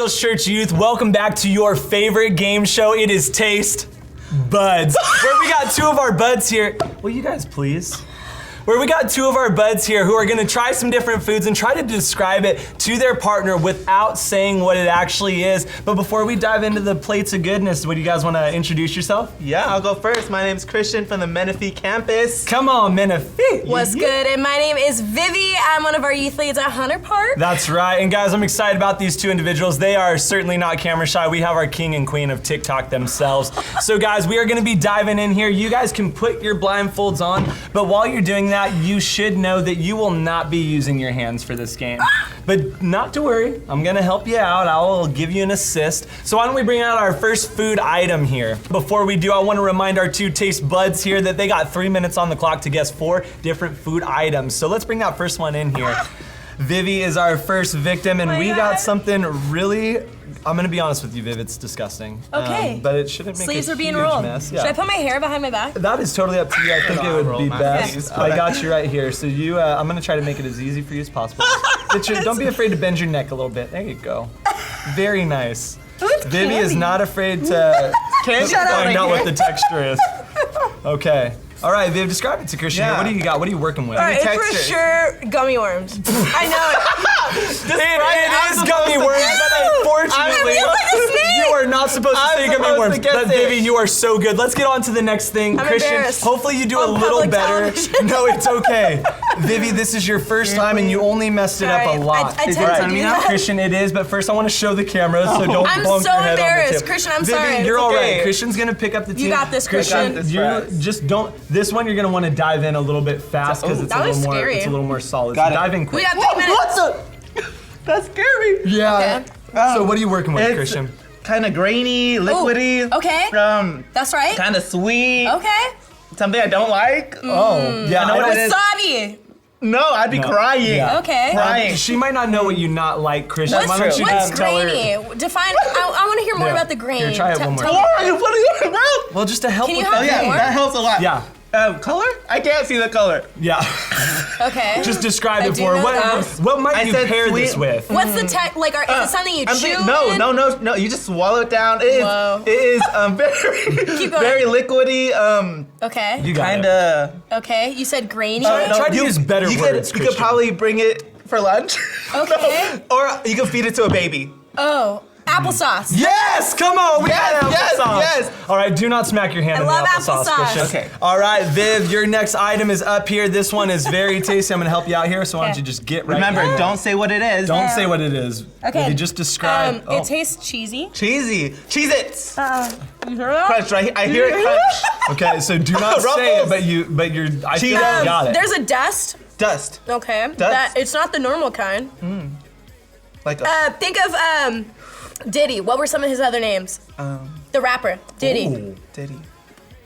Sandals Church Youth? Welcome back to your favorite game show. It is Taste Buds, where we got two of our buds here. Will you guys please? Where we got two of our buds here who are gonna try some different foods and try to describe it to their partner without saying what it actually is. But before we dive into the plates of goodness, what do you guys wanna introduce yourself? Yeah, I'll go first. My name's Christian from the Menifee campus. Come on, Menifee. What's good? And my name is Vivi. I'm one of our youth leads at Hunter Park. That's right, and guys, I'm excited about these two individuals. They are certainly not camera shy. We have our king and queen of TikTok themselves. So guys, we are gonna be diving in here. You guys can put your blindfolds on, but while you're doing that, you should know that you will not be using your hands for this game. But not to worry, I'm gonna help you out. I will give you an assist. So why don't we bring out our first food item here. Before we do, I wanna remind our two taste buds here that they got 3 minutes on the clock to guess 4 different food items. So let's bring that first one in here. Vivi is our first victim, and we got something really, I'm gonna be honest with you, Viv, it's disgusting. Okay. But it shouldn't make Sleeves a are being huge rolled. mess. Should I put my hair behind my back? That is totally up to you. I think it would be best. face. I got you right here. So you, I'm gonna try to make it as easy for you as possible. Don't be afraid to bend your neck a little bit. There you go. Very nice. Vivi is not afraid to find out what the texture is. Okay. All right, Viv, describe it to Christian. Yeah. What do you got? What are you working with? All right, it's for texture. sure gummy worms. I know It is gummy worms, but unfortunately, I feel like a snake. you are not supposed to say gummy supposed worms. to guess But it. Vivi, you are so good. Let's get on to the next thing. I'm Christian, embarrassed. hopefully you do a On little public better. television. No, it's okay. Vivi, this is your first time and you only messed it up a Sorry. lot. I Is tend it to on do me now? that. Christian, it is, but first I want to show the camera, so don't I'm bump so your head on the embarrassed. tip. Christian, I'm Vivi, sorry. you're It's all right. okay. Christian's gonna pick up the team. You got this, Christian. You just don't, this one you're gonna want to dive in a little bit fast because it's That a was little more, scary. it's a little more solid. Got So it. dive in We quick. got 3 minutes. What's up? That's scary. Yeah. Okay. So what are you working with, It's Christian? kind of grainy, liquidy. Okay. That's right. Kind of sweet. Okay. Something I don't like. Oh, yeah. I know what it is. Wasabi. No, I'd be No. crying. Yeah. Okay. Crying. She might not know what you not like, Christian. What's, Why don't you what's just tell her? grainy? Define. I want to hear more Yeah. about the grain. Here, try it one more tell time. me. Why? What are you about? Well, just to help Can you with help the me Yeah, more? that helps a lot. Yeah. Color? I can't see the color. Yeah. Okay. Just describe I it do for her. know that. What might I you said pair this sweet. with? What's the tech? Like, is it something you chew? in? No. You just swallow it down. Whoa. It is Keep going. very liquidy. Okay. You got Kind it. of. Okay. You said grainy. Try to use better you words, Could, you Christian. could probably bring it for lunch. Okay. Or you could feed it to a baby. Oh, applesauce. Yes, come on, we Yes, got yes, applesauce. yes. All right, do not smack your hand I in love the applesauce, applesauce. Christian. Okay. All right, Viv, your next item is up here. This one is very tasty. I'm gonna help you out here, so why don't Okay. you just get right Remember, in. don't say what it is. Don't say what it is. Okay. If you just describe. It tastes cheesy. Cheesy. Cheez-Its. You heard that? Crunch, right? I hear it crunch. Okay, so do not say it, Ruffles. but you're. I feel Cheetos. you got it. There's a dust. Dust. Okay. That it's not the normal kind. Like a, Think of Diddy. What were some of his other names? The rapper Diddy. Ooh. Diddy.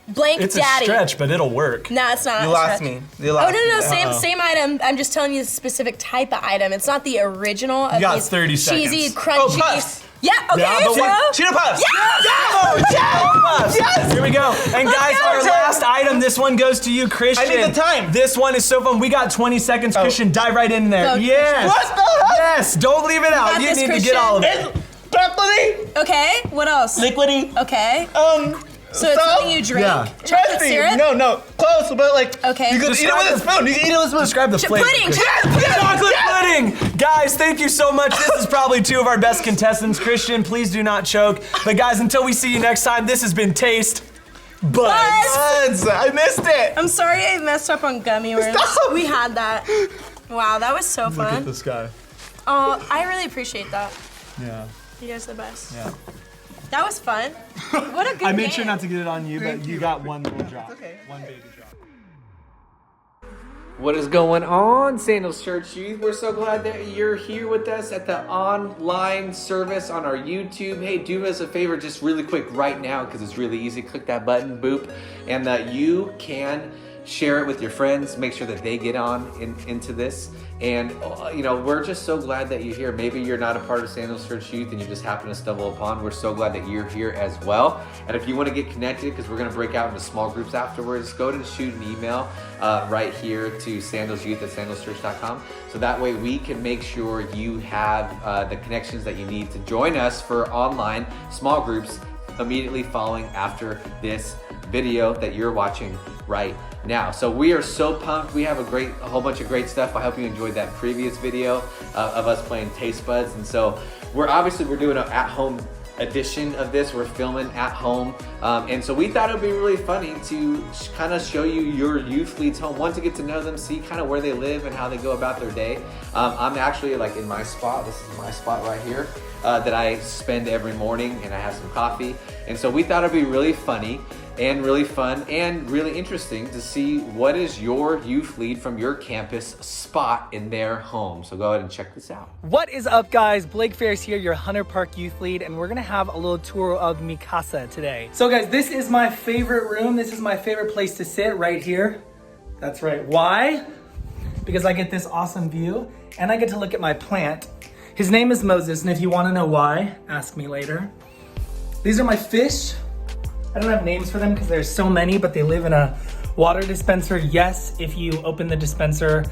Blank It's Daddy. a stretch, but it'll work. No, it's not. You a lost stretch. me. You lost Oh no, me. same item. I'm just telling you the specific type of item. It's not the original. Of You got these 30 cheesy, seconds. crunchy. Puffs. Yeah. Okay. Yeah, but so, Cheetah Puffs. Yes! Here we go. And guys, go. our last item, this one goes to you, Christian. I need the time. This one is so fun. We got 20 seconds. Christian, dive right in there. Go, Yes. What the heck? Yes, don't leave it out. got You this, need to Christian. get all of it. It's chocolatey. Okay. What else? Liquidy. Okay. So it's salt? something you drink. Yeah. Chocolate Raspy. syrup. No. Close, but like. Okay. You could eat it Describe with a the- spoon. You can eat it with a spoon. Describe the flavor. Pudding. Christian. Chocolate pudding! Guys, thank you so much. This is probably 2 of our best contestants. Christian, please do not choke. But guys, until we see you next time, this has been Taste Buds. Buds. I missed it. I'm sorry I messed up on gummy worms. Stop. We had that. Wow, that was so Look at fun. this guy. Oh, I really appreciate that. Yeah. You guys are the best. Yeah. That was fun. What a good I made game. sure not to get it on you, but Thank you you. got one little drop. okay. One baby drop. What is going on, Sandals Church Youth? We're so glad that you're here with us at the online service on our YouTube. Hey, do us a favor just really quick right now because it's really easy. Click that button, boop, and that you can share it with your friends, make sure that they get on into this. And you know, we're just so glad that you're here. Maybe you're not a part of Sandals Church Youth and you just happen to stumble upon. We're so glad that you're here as well. And if you want to get connected, because we're going to break out into small groups afterwards, go ahead and shoot an email right here to sandalsyouth@sandalschurch.com. So that way we can make sure you have the connections that you need to join us for online small groups immediately following after this video that you're watching right now. So we are so pumped. We have a whole bunch of great stuff. I hope you enjoyed that previous video of us playing Taste Buds. And so we're doing an at-home edition of this. We're filming at home. And so we thought it would be really funny to kind of show you your youth leads home. One, to get to know them, see kind of where they live and how they go about their day. I'm actually like in my spot. This is my spot right here that I spend every morning, and I have some coffee. And so we thought it'd be really funny and really fun and really interesting to see what is your youth lead from your campus spot in their home. So go ahead and check this out. What is up, guys? Blake Ferris here, your Hunter Park youth lead, and we're gonna have a little tour of mi casa today. So guys, this is my favorite room. This is my favorite place to sit right here. That's right. Why? Because I get this awesome view and I get to look at my plant. His name is Moses, and if you wanna know why, ask me later. These are my fish. I don't have names for them because there's so many, but they live in a water dispenser. Yes, if you open the dispenser,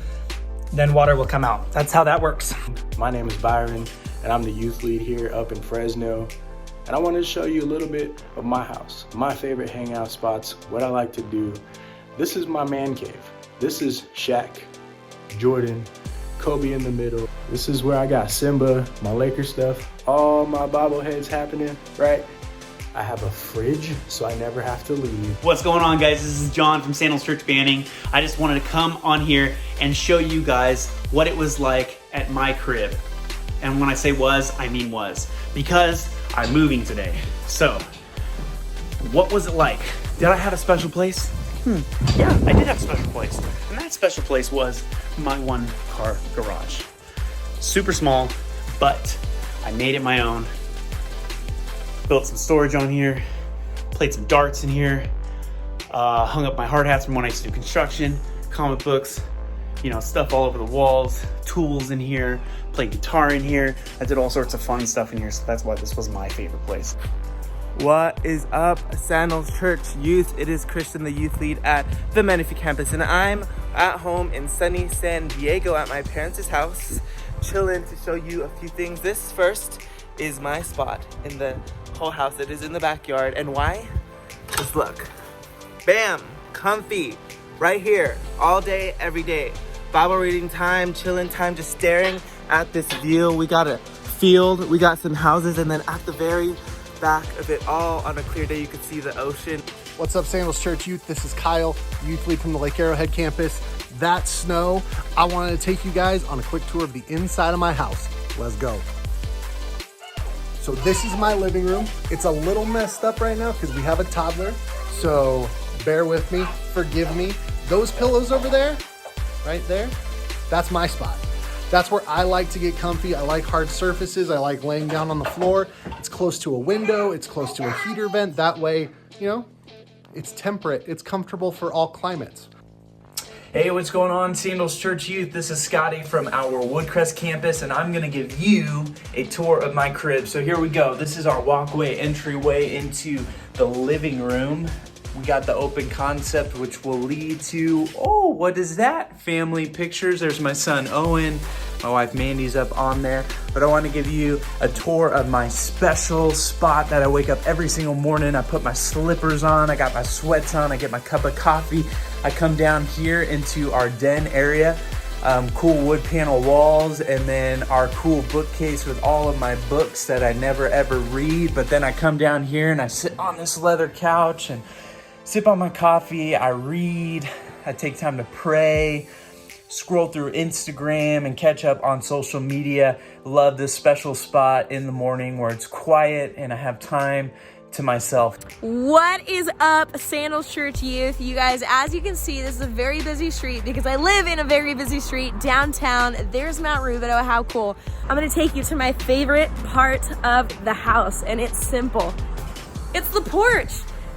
then water will come out. That's how that works. My name is Byron, and I'm the youth lead here up in Fresno. And I wanted to show you a little bit of my house, my favorite hangout spots, what I like to do. This is my man cave. This is Shaq, Jordan, Kobe in the middle. This is where I got Simba, my Lakers stuff, all my bobbleheads happening, right? I have a fridge, so I never have to leave. What's going on, guys? This is John from Sandals Church Banning. I just wanted to come on here and show you guys what it was like at my crib. And when I say was, I mean was, because I'm moving today. So, what was it like? Did I have a special place? Yeah, I did have a special place. And that special place was my one-car garage. Super small, but I made it my own. Built some storage on here, played some darts in here, hung up my hard hats from when I used to do construction, comic books, you know, stuff all over the walls, tools in here, played guitar in here. I did all sorts of fun stuff in here, so that's why this was my favorite place. What is up, Sandals Church Youth? It is Christian, the youth lead at the Menifee campus, and I'm at home in sunny San Diego at my parents' house, chilling to show you a few things. This first is my spot in the whole house. It is in the backyard. And why? Just look. Bam! Comfy. Right here. All day, every day. Bible reading time, chilling time, just staring at this view. We got a field, we got some houses, and then at the very back of it all, on a clear day, you can see the ocean. What's up, Sandals Church Youth? This is Kyle, youth lead from the Lake Arrowhead campus. That's snow. I wanted to take you guys on a quick tour of the inside of my house. Let's go. So this is my living room. It's a little messed up right now because we have a toddler. So bear with me, forgive me. Those pillows over there, right there, that's my spot. That's where I like to get comfy. I like hard surfaces. I like laying down on the floor. It's close to a window. It's close to a heater vent. That way, you know, it's temperate. It's comfortable for all climates. Hey, what's going on, Sandals Church Youth? This is Scotty from our Woodcrest campus, and I'm gonna give you a tour of my crib. So here we go. This is our walkway entryway into the living room. We got the open concept, which will lead to, oh, what is that? Family pictures. There's my son, Owen. My wife, Mandy's up on there. But I want to give you a tour of my special spot that I wake up every single morning. I put my slippers on. I got my sweats on. I get my cup of coffee. I come down here into our den area. Cool wood panel walls, and then our cool bookcase with all of my books that I never ever read. But then I come down here and I sit on this leather couch and sip on my coffee, I read, I take time to pray, scroll through Instagram and catch up on social media. Love this special spot in the morning where it's quiet and I have time to myself. What is up, Sandals Church Youth? You guys, as you can see, this is a very busy street because I live in a very busy street downtown. There's Mount Rubidoux. How cool. I'm gonna take you to my favorite part of the house, and it's simple. It's the porch.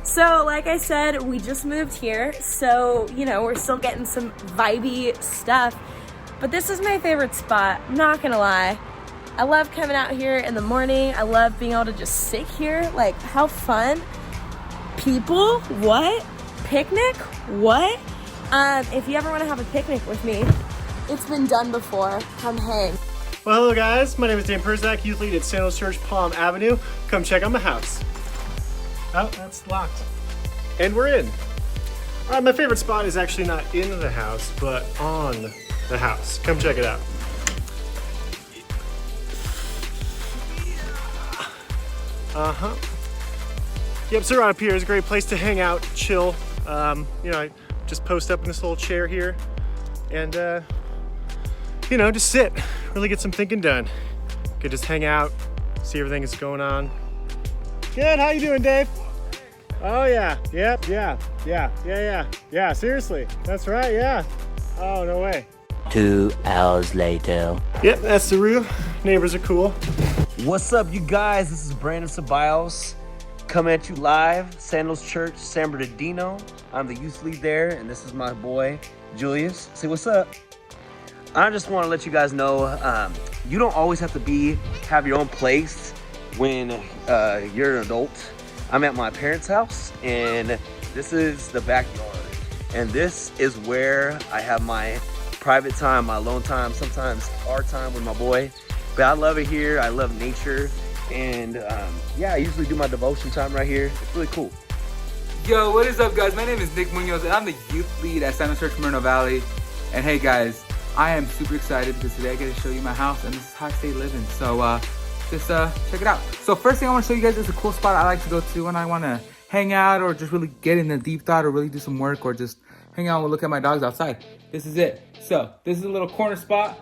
So like I said, we just moved here, so you know, we're still getting some vibey stuff, but this is my favorite spot, I'm not gonna lie. I love coming out here in the morning. I love being able to just sit here, like how fun. People, what? Picnic, what? If you ever want to have a picnic with me, it's been done before, come hang. Well, hello guys, my name is Dan Perzak, youth lead at Sandals Church, Palm Avenue. Come check out my house. Oh, that's locked. And we're in. All right, my favorite spot is actually not in the house, but on the house. Come check it out. Uh-huh. Yep, so right up here is a great place to hang out, chill. You know, I just post up in this little chair here and, you know, just sit, really get some thinking done. Could just hang out, see everything that's going on. Good, how you doing, Dave? Oh yeah, yep, yeah, seriously, that's right, yeah. Oh, no way. 2 hours later. Yep, that's the roof. Neighbors are cool. What's up, you guys? This is Brandon Ceballos coming at you live, Sandals Church, San Bernardino. I'm the youth lead there, and this is my boy, Julius. Say what's up. I just want to let you guys know, you don't always have to have your own place when you're an adult. I'm at my parents' house, and this is the backyard. And this is where I have my private time, my alone time, sometimes our time with my boy. But I love it here. I love nature. And yeah, I usually do my devotion time right here. It's really cool. Yo, what is up, guys? My name is Nick Munoz, and I'm the youth lead at Sandals Church, Moreno Valley. And hey, guys, I am super excited because today I get to show you my house, and this is how I stay living. So just check it out. So first thing I want to show you guys is a cool spot I like to go to when I want to hang out or just really get in a deep thought or really do some work or just hang out and look at my dogs outside. This is it. So this is a little corner spot.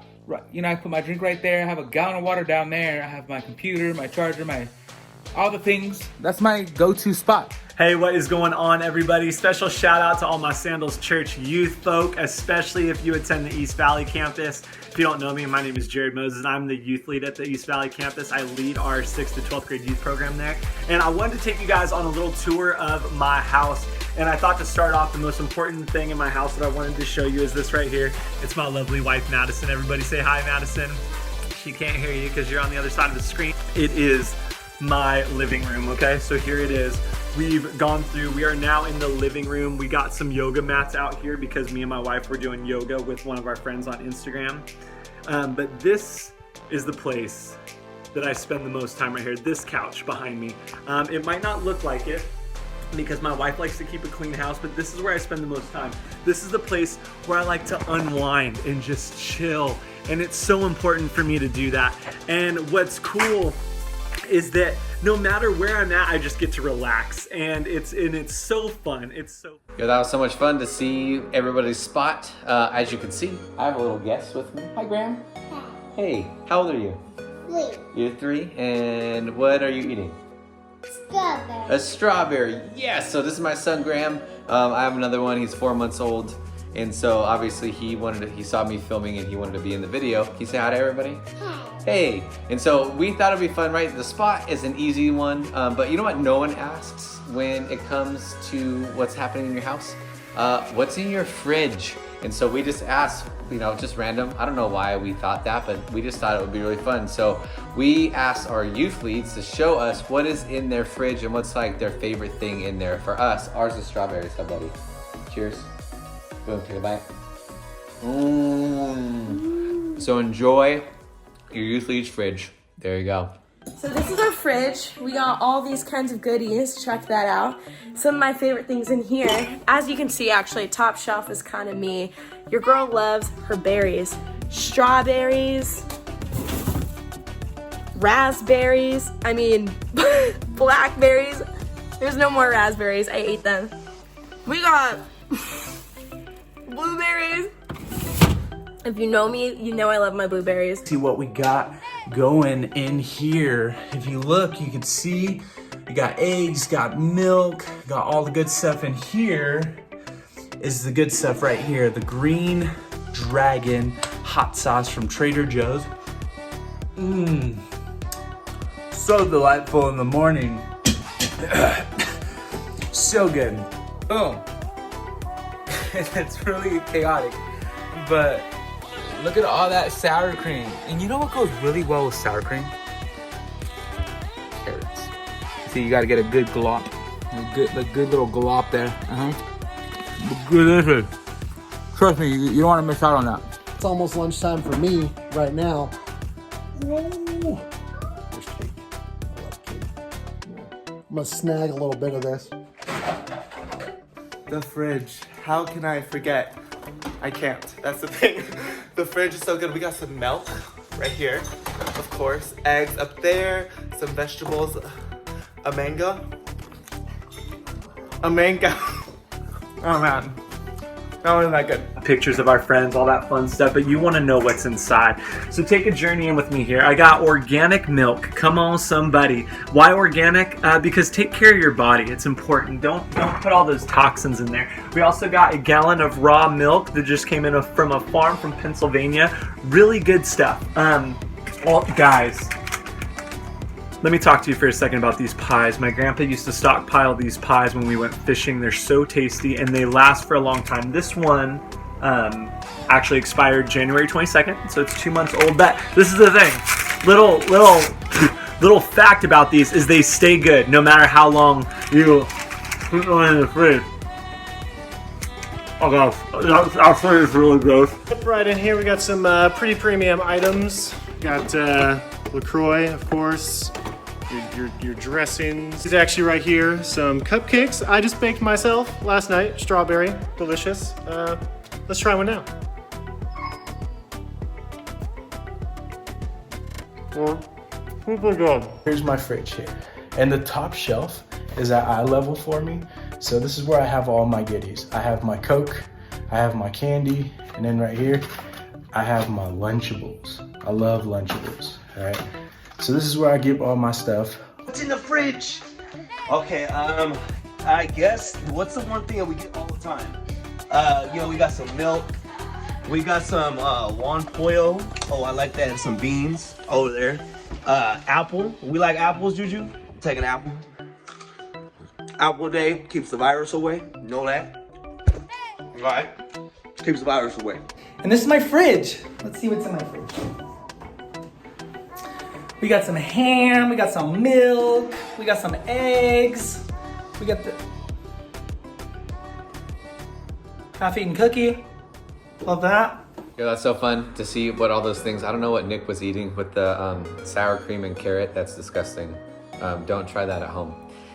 You know, I put my drink right there. I have a gallon of water down there. I have my computer, my charger, all the things. That's my go-to spot. Hey, what is going on, everybody? Special shout out to all my Sandals Church youth folk, especially if you attend the East Valley campus. If you don't know me, my name is Jared Moses. I'm the youth lead at the East Valley campus. I lead our 6th to 12th grade youth program there. And I wanted to take you guys on a little tour of my house. And I thought to start off, the most important thing in my house that I wanted to show you is this right here. It's my lovely wife, Madison. Everybody say hi, Madison. She can't hear you because you're on the other side of the screen. It is my living room, okay? So here it is. We've gone through, we are now in the living room. We got some yoga mats out here because me and my wife were doing yoga with one of our friends on Instagram. But this is the place that I spend the most time right here. This couch behind me. It might not look like it because my wife likes to keep a clean house, but this is where I spend the most time. This is the place where I like to unwind and just chill. And it's so important for me to do that. And what's cool is that no matter where I'm at, I just get to relax, and it's so fun. It's so. Yeah, that was so much fun to see everybody's spot. As you can see, I have a little guest with me. Hi, Graham. Hi. Hey, how old are you? 3. You're 3, and what are you eating? Strawberry. A strawberry. Yes. So this is my son, Graham. I have another one. He's 4 months old. And so obviously he saw me filming and he wanted to be in the video. Can you say hi to everybody? Hi. Hey. And so we thought it'd be fun, right? The spot is an easy one, but you know what no one asks when it comes to what's happening in your house? What's in your fridge? And so we just asked, you know, just random. I don't know why we thought that, but we just thought it would be really fun. So we asked our youth leads to show us what is in their fridge and what's like their favorite thing in there. For us, ours is strawberries. How buddy? Cheers. Boom, take a bite. So enjoy your youth lead's fridge. There you go. So this is our fridge. We got all these kinds of goodies. Check that out. Some of my favorite things in here. As you can see, actually, top shelf is kind of me. Your girl loves her berries. Strawberries, raspberries, blackberries. There's no more raspberries. I ate them. We got blueberries. If you know me, you know I love my blueberries. See what we got going in here. If you look, you can see you got eggs, got milk, got all the good stuff in here. Is the good stuff right here. The Green Dragon hot sauce from Trader Joe's. So delightful in the morning. So good. Boom. It's really chaotic, but look at all that sour cream. And you know what goes really well with sour cream? Carrots. See, you gotta get a good glop. A good little glop there. Delicious. Trust me, you don't want to miss out on that. It's almost lunchtime for me right now. Ooh. There's cake. I love cake. I'm gonna snag a little bit of this. The fridge. How can I forget? I can't. That's the thing. The fridge is so good. We got some milk right here, of course. Eggs up there. Some vegetables. A mango. A mango. Oh man. That wasn't that good. Pictures of our friends, all that fun stuff, but you want to know what's inside. So take a journey in with me here. I got organic milk. Come on, somebody. Why organic? Because take care of your body. It's important. Don't put all those toxins in there. We also got a gallon of raw milk that just came in from a farm from Pennsylvania. Really good stuff. Well, guys, let me talk to you for a second about these pies. My grandpa used to stockpile these pies when we went fishing. They're so tasty and they last for a long time. This one actually expired January 22nd, so it's 2 months old. But this is the thing. Little fact about these is they stay good no matter how long you put them in the fridge. Oh gosh, our fridge is really gross. Right in here, we got some pretty premium items. Got LaCroix, of course. Your dressings. These actually right here, some cupcakes I just baked myself last night. Strawberry, delicious. Let's try one now. Well, super good. Here's my fridge here. And the top shelf is at eye level for me. So this is where I have all my goodies. I have my Coke, I have my candy, and then right here, I have my Lunchables. I love Lunchables, all right? So this is where I keep all my stuff. What's in the fridge? Okay, I guess, what's the one thing that we get all the time? We got some milk. We got some Juan Pollo. Oh, I like that. And some beans over there. Apple. We like apples, Juju? Take an apple. Apple day keeps the virus away. You know that? Right? Keeps the virus away. And this is my fridge. Let's see what's in my fridge. We got some ham, we got some milk, we got some eggs, we got the half-eaten cookie. Love that. Yeah, that's so fun to see what all those things. I don't know what Nick was eating with the sour cream and carrot. That's disgusting. Don't try that at home.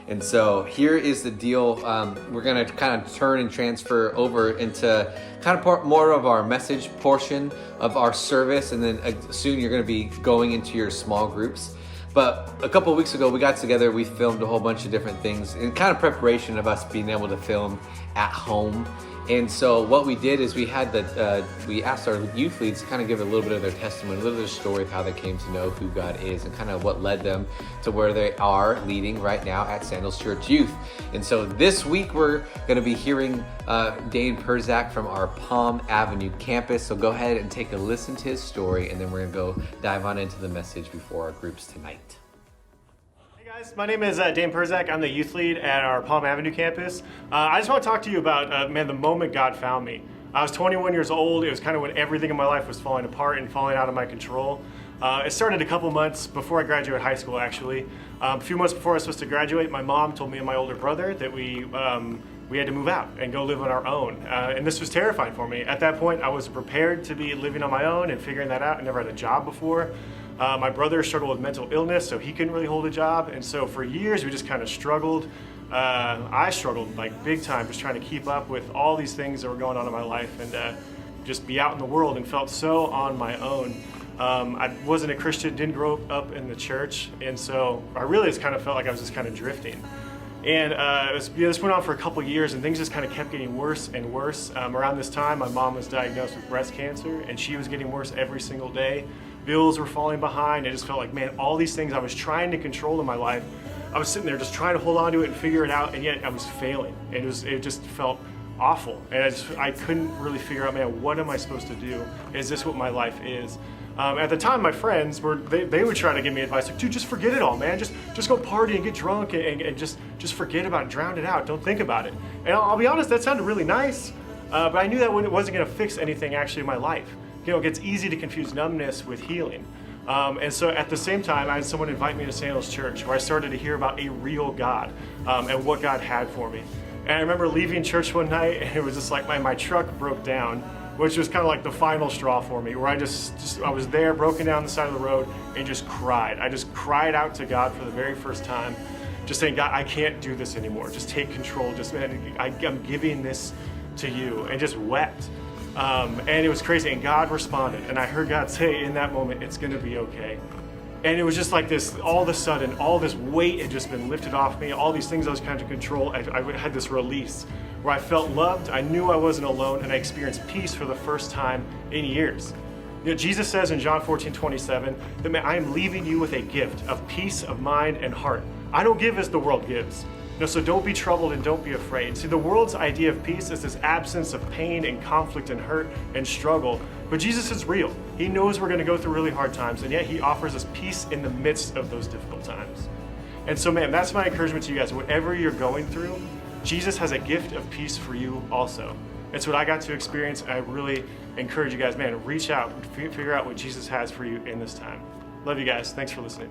And so here is the deal. We're gonna kind of turn and transfer over into kind of more of our message portion of our service, and then soon you're gonna be going into your small groups. But a couple of weeks ago, we got together, we filmed a whole bunch of different things in kind of preparation of us being able to film at home. And so what we did is we asked our youth leads to kind of give a little bit of their testimony, a little bit of their story of how they came to know who God is and kind of what led them to where they are leading right now at Sandals Church Youth. And so this week we're going to be hearing Dane Perzak from our Palm Avenue campus. So go ahead and take a listen to his story, and then we're going to go dive on into the message before our groups tonight. Guys, my name is Dane Perzak. I'm the youth lead at our Palm Avenue campus. I just want to talk to you about, the moment God found me. I was 21 years old. It was kind of when everything in my life was falling apart and falling out of my control. It started a couple months before I graduated high school, actually. A few months before I was supposed to graduate, my mom told me and my older brother that we had to move out and go live on our own. And this was terrifying for me. At that point, I was prepared to be living on my own and figuring that out. I never had a job before. My brother struggled with mental illness, so he couldn't really hold a job. And so for years, we just kind of struggled. I struggled like big time, just trying to keep up with all these things that were going on in my life and just be out in the world, and felt so on my own. I wasn't a Christian, didn't grow up in the church. And so I really just kind of felt like I was just kind of drifting. And this went on for a couple years, and things just kind of kept getting worse and worse. Around this time, my mom was diagnosed with breast cancer, and she was getting worse every single day. Bills were falling behind. I just felt like, man, all these things I was trying to control in my life, I was sitting there just trying to hold on to it and figure it out, and yet I was failing. It just felt awful, and I couldn't really figure out, man, what am I supposed to do? Is this what my life is? At the time, my friends they would try to give me advice like, dude, just forget it all, man. Just go party and get drunk and just forget about it, drown it out. Don't think about it. And I'll be honest, that sounded really nice, but I knew that it wasn't going to fix anything actually in my life. You know, it gets easy to confuse numbness with healing. And so at the same time, I had someone invite me to Sandals Church, where I started to hear about a real God and what God had for me. And I remember leaving church one night, and it was just like my truck broke down, which was kind of like the final straw for me, where I was there, broken down the side of the road, and just cried. I just cried out to God for the very first time, just saying, God, I can't do this anymore. Just take control. Just, man, I'm giving this to you, and just wept. And it was crazy, and God responded, and I heard God say in that moment, it's gonna be okay. And it was just like this, all of a sudden, all this weight had just been lifted off me, all these things I was trying to control, I had this release where I felt loved, I knew I wasn't alone, and I experienced peace for the first time in years. You know, Jesus says in John 14:27 that I am leaving you with a gift of peace of mind and heart. I don't give as the world gives. No, so don't be troubled and don't be afraid. See, the world's idea of peace is this absence of pain and conflict and hurt and struggle. But Jesus is real. He knows we're going to go through really hard times, and yet he offers us peace in the midst of those difficult times. And so, man, that's my encouragement to you guys. Whatever you're going through, Jesus has a gift of peace for you also. It's what I got to experience. I really encourage you guys, man, reach out, figure out what Jesus has for you in this time. Love you guys. Thanks for listening.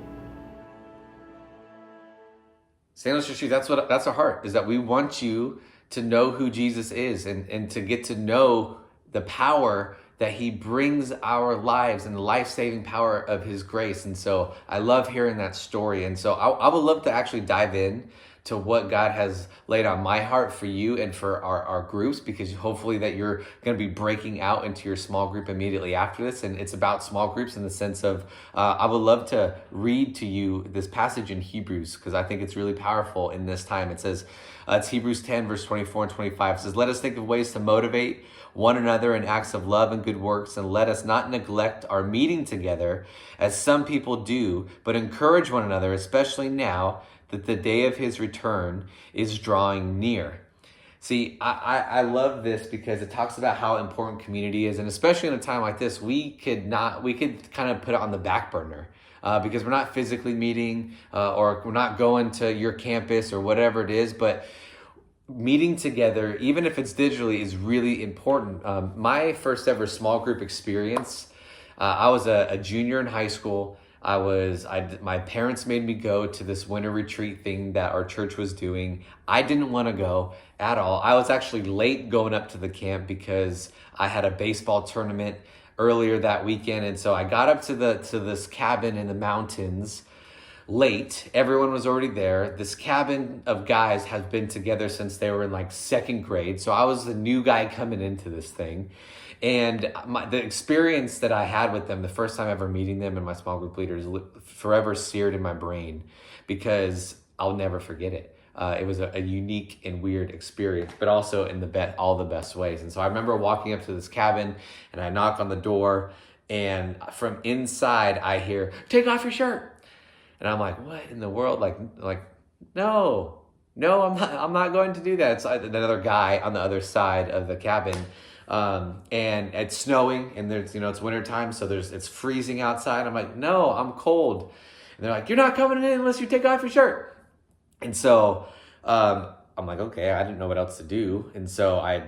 Sandals Church Youth, that's our heart, is that we want you to know who Jesus is and to get to know the power that he brings our lives and the life-saving power of his grace. And so I love hearing that story. And so I would love to actually dive in to what God has laid on my heart for you and for our groups, because hopefully that you're going to be breaking out into your small group immediately after this. And it's about small groups in the sense of, I would love to read to you this passage in Hebrews, because I think it's really powerful in this time. It says, it's Hebrews 10, verse 24 and 25. It says, let us think of ways to motivate one another in acts of love and good works, and let us not neglect our meeting together as some people do, but encourage one another, especially now that the day of his return is drawing near. See, I love this because it talks about how important community is, and especially in a time like this, we could kind of put it on the back burner because we're not physically meeting or we're not going to your campus or whatever it is, but meeting together, even if it's digitally, is really important. My first ever small group experience, I was a junior in high school. My parents made me go to this winter retreat thing that our church was doing. I didn't want to go at all. I was actually late going up to the camp because I had a baseball tournament earlier that weekend. And so I got up to this cabin in the mountains late. Everyone was already there. This cabin of guys has been together since they were in like second grade. So I was the new guy coming into this thing. And the experience that I had with them, the first time ever meeting them and my small group leaders, forever seared in my brain because I'll never forget it. It was a unique and weird experience, but also in all the best ways. And so I remember walking up to this cabin and I knock on the door, and from inside I hear, "Take off your shirt." And I'm like, what in the world? Like, no, I'm not going to do that. It's another guy on the other side of the cabin. And it's snowing, and there's, it's winter time, so it's freezing outside. I'm like, no, I'm cold. And they're like, you're not coming in unless you take off your shirt. And so, I'm like, okay, I didn't know what else to do. And so I,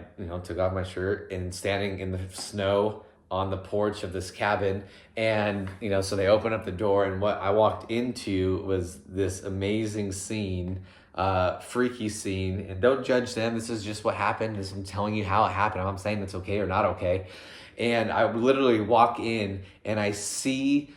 took off my shirt and standing in the snow on the porch of this cabin. And, so they open up the door, and what I walked into was this amazing scene, freaky scene. And don't judge them. This is just what happened. I'm telling you how it happened. I'm not saying it's okay or not okay. And I literally walk in and I see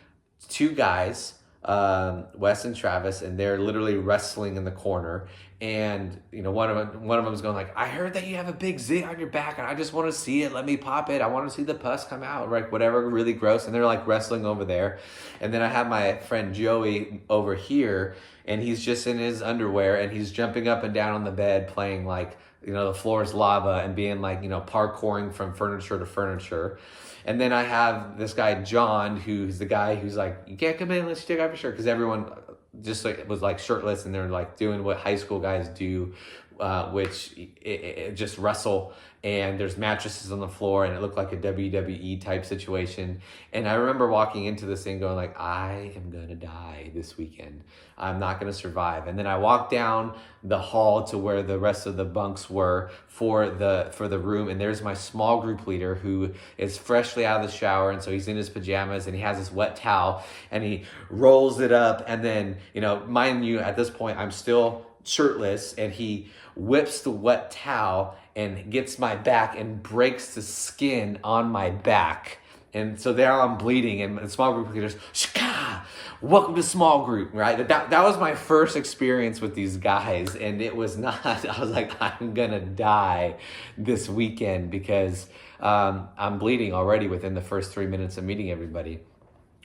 two guys, Wes and Travis, and they're literally wrestling in the corner. And one of them's going like, I heard that you have a big zit on your back, and I just want to see it. Let me pop it. I want to see the pus come out, right? Whatever, really gross. And they're like wrestling over there. And then I have my friend Joey over here, and he's just in his underwear, and he's jumping up and down on the bed, playing like, the floor is lava, and being like, parkouring from furniture to furniture. And then I have this guy, John, who's the guy who's like, you can't come in unless you take off your shirt, because everyone just was like shirtless, and they're like doing what high school guys do which it just wrestle, and there's mattresses on the floor, and it looked like a WWE type situation. And I remember walking into this thing going like, I am gonna die this weekend. I'm not gonna survive. And then I walked down the hall to where the rest of the bunks were for the room, and there's my small group leader who is freshly out of the shower, and so he's in his pajamas, and he has this wet towel, and he rolls it up, and then, mind you, at this point, I'm still shirtless, and he whips the wet towel and gets my back and breaks the skin on my back. And so there I'm bleeding, and the small group leaders, Shka! Welcome to small group, right? That was my first experience with these guys, and it was not, I was like, I'm gonna die this weekend because I'm bleeding already within the first 3 minutes of meeting everybody.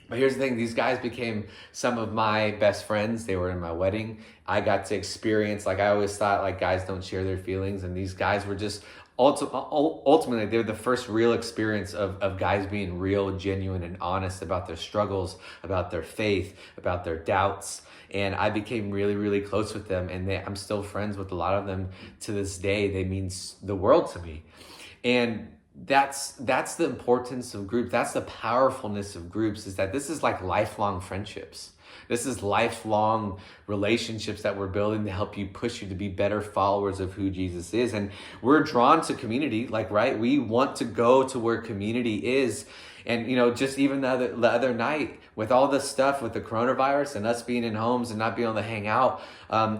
But here's the thing, these guys became some of my best friends. They were in my wedding. I got to experience, I always thought, guys don't share their feelings, and these guys were just, ultimately, they were the first real experience of guys being real, genuine, and honest about their struggles, about their faith, about their doubts. And I became really, really close with them, and I'm still friends with a lot of them to this day. They mean the world to me. And that's the importance of groups. That's the powerfulness of groups, is that this is like lifelong friendships. This is lifelong relationships that we're building to help you push you to be better followers of who Jesus is. And we're drawn to community, right? We want to go to where community is. And, just even the other night with all this stuff with the coronavirus and us being in homes and not being able to hang out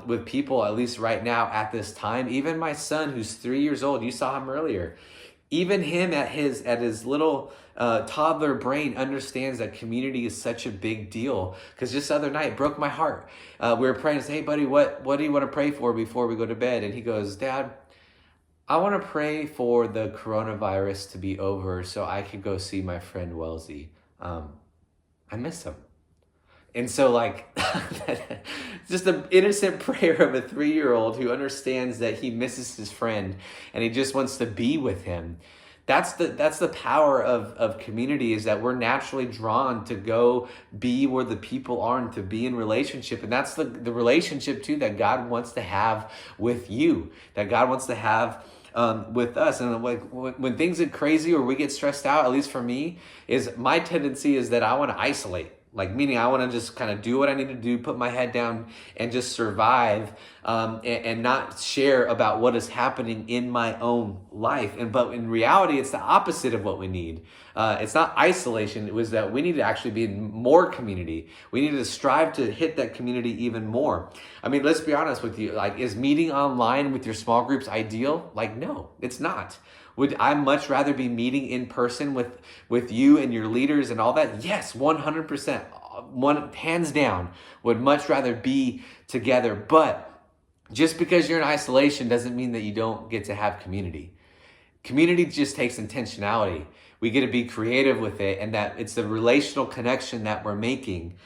with people, at least right now at this time, even my son who's 3 years old, you saw him earlier, even him at his little toddler brain understands that community is such a big deal. Because just the other night, it broke my heart. We were praying and said, hey buddy, what do you want to pray for before we go to bed? And he goes, Dad, I want to pray for the coronavirus to be over so I could go see my friend Wellesley. I miss him. And so just an innocent prayer of a 3-year-old who understands that he misses his friend and he just wants to be with him. That's the power of community, is that we're naturally drawn to go be where the people are and to be in relationship. And that's the relationship too that God wants to have with you, that God wants to have with us. And when things get crazy or we get stressed out, at least for me, is my tendency is that I want to isolate. Meaning I want to just kind of do what I need to do, put my head down and just survive and not share about what is happening in my own life. But in reality, it's the opposite of what we need. It's not isolation. It was that we need to actually be in more community. We need to strive to hit that community even more. Let's be honest with you. Is meeting online with your small groups ideal? No, it's not. Would I much rather be meeting in person with you and your leaders and all that? Yes, 100%. Hands down, would much rather be together. But just because you're in isolation doesn't mean that you don't get to have community. Community just takes intentionality. We get to be creative with it, and that it's the relational connection that we're making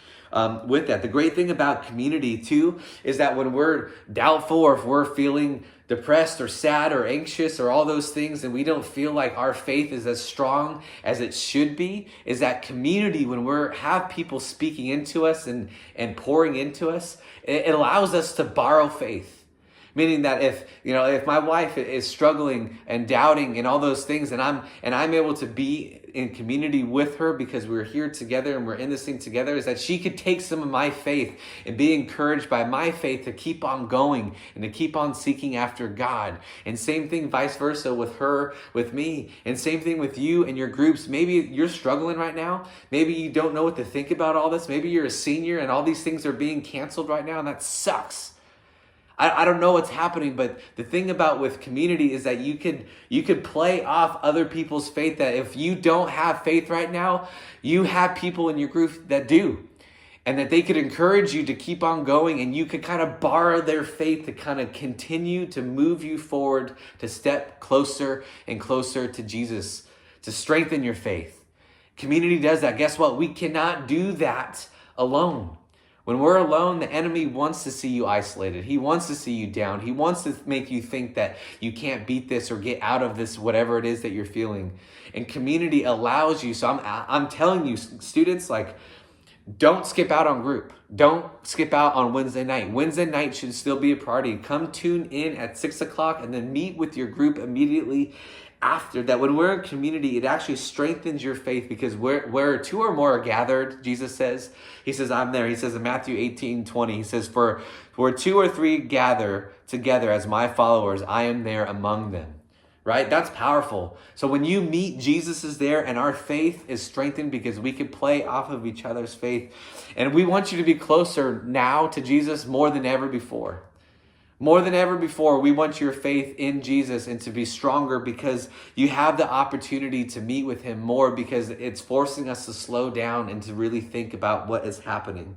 with that. The great thing about community too is that when we're doubtful or if we're feeling depressed or sad or anxious or all those things and we don't feel like our faith is as strong as it should be, is that community, when we have people speaking into us and pouring into us, it allows us to borrow faith. Meaning that if my wife is struggling and doubting and all those things, and I'm able to be in community with her because we're here together and we're in this thing together, is that she could take some of my faith and be encouraged by my faith to keep on going and to keep on seeking after God. And same thing vice versa with her, with me, and same thing with you and your groups. Maybe you're struggling right now. Maybe you don't know what to think about all this. Maybe you're a senior and all these things are being canceled right now, and that sucks. I don't know what's happening, but the thing about with community is that you could play off other people's faith, that if you don't have faith right now, you have people in your group that do, and that they could encourage you to keep on going, and you could kind of borrow their faith to kind of continue to move you forward, to step closer and closer to Jesus, to strengthen your faith. Community does that. Guess what? We cannot do that alone. When we're alone, the enemy wants to see you isolated. He wants to see you down. He wants to make you think that you can't beat this or get out of this, whatever it is that you're feeling. And community allows you. So I'm telling you, students, Don't skip out on group. Don't skip out on Wednesday night. Wednesday night should still be a party. Come tune in at 6 o'clock and then meet with your group immediately after that. When we're in community, it actually strengthens your faith, because where two or more are gathered, Jesus says, he says, I'm there. He says in Matthew 18:20, he says, for where two or three gather together as my followers, I am there among them. Right? That's powerful. So when you meet, Jesus is there, and our faith is strengthened because we can play off of each other's faith. And we want you to be closer now to Jesus more than ever before. More than ever before, we want your faith in Jesus and to be stronger, because you have the opportunity to meet with him more, because it's forcing us to slow down and to really think about what is happening.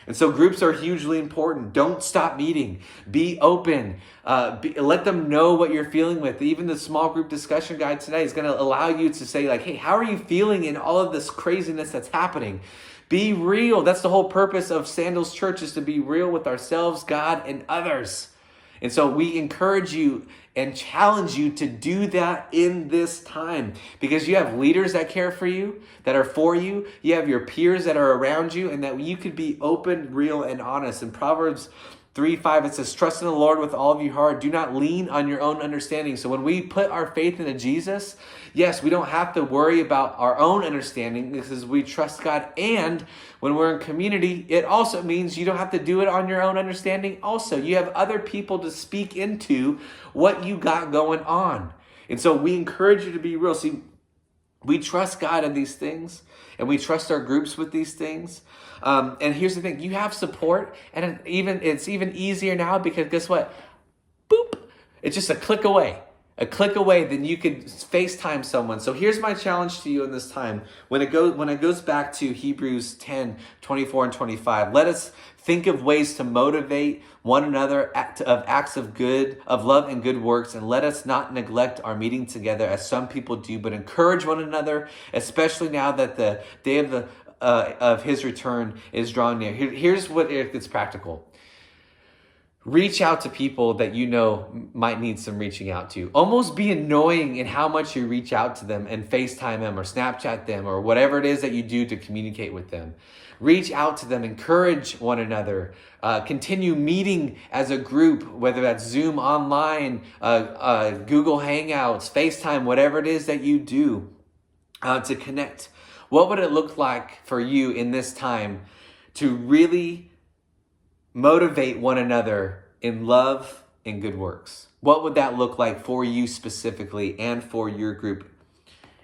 And so groups are hugely important. Don't stop meeting. Be open. Let them know what you're feeling with. Even the small group discussion guide today is going to allow you to say, like, hey, how are you feeling in all of this craziness that's happening? Be real. That's the whole purpose of Sandals Church, is to be real with ourselves, God, and others. And so we encourage you and challenge you to do that in this time, because you have leaders that care for you, that are for you. You have your peers that are around you, and that you could be open, real, and honest. In Proverbs 3:5, it says, trust in the Lord with all of your heart. Do not lean on your own understanding. So when we put our faith into Jesus, yes, we don't have to worry about our own understanding, because we trust God. And when we're in community, it also means you don't have to do it on your own understanding. Also, you have other people to speak into what you got going on. And so we encourage you to be real. See, we trust God in these things, and we trust our groups with these things. And here's the thing, you have support, and it's even easier now, because guess what? Boop, it's just a click away. A click away, then you could FaceTime someone. So here's my challenge to you in this time. When it goes back to Hebrews 10:24 and 25, let us think of ways to motivate one another of acts of love and good works, and let us not neglect our meeting together as some people do, but encourage one another, especially now that the day of his return is drawing near. Here's what it's practical. Reach out to people that you know might need some reaching out to. Almost be annoying in how much you reach out to them and FaceTime them or Snapchat them or whatever it is that you do to communicate with them. Reach out to them, encourage one another, continue meeting as a group, whether that's Zoom online, Google Hangouts, FaceTime, whatever it is that you do to connect. What would it look like for you in this time to really motivate one another in love and good works? What would that look like for you specifically and for your group?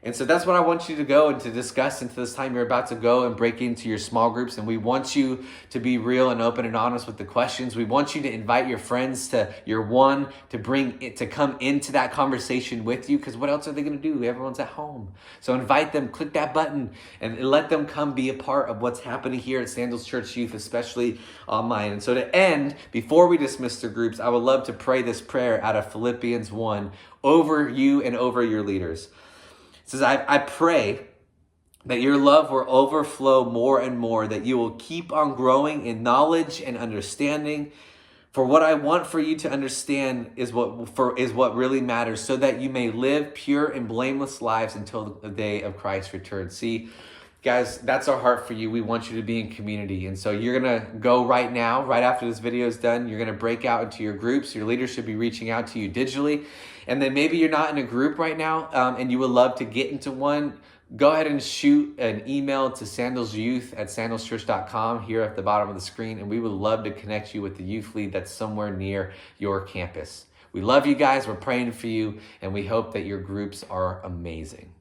And so that's what I want you to go and to discuss into this time. You're about to go and break into your small groups, and we want you to be real and open and honest with the questions. We want you to invite your friends to to come into that conversation with you, because what else are they going to do? Everyone's at home. So invite them, click that button, and let them come be a part of what's happening here at Sandals Church Youth, especially online. And so to end, before we dismiss the groups, I would love to pray this prayer out of Philippians 1 over you and over your leaders. It says, I pray that your love will overflow more and more, that you will keep on growing in knowledge and understanding. For what I want for you to understand is what really matters, so that you may live pure and blameless lives until the day of Christ's return. See, guys, that's our heart for you. We want you to be in community. And so you're going to go right now, right after this video is done, you're going to break out into your groups. Your leaders should be reaching out to you digitally. And then maybe you're not in a group right now and you would love to get into one. Go ahead and shoot an email to sandalsyouth@sandalschurch.com here at the bottom of the screen. And we would love to connect you with the youth lead that's somewhere near your campus. We love you guys. We're praying for you. And we hope that your groups are amazing.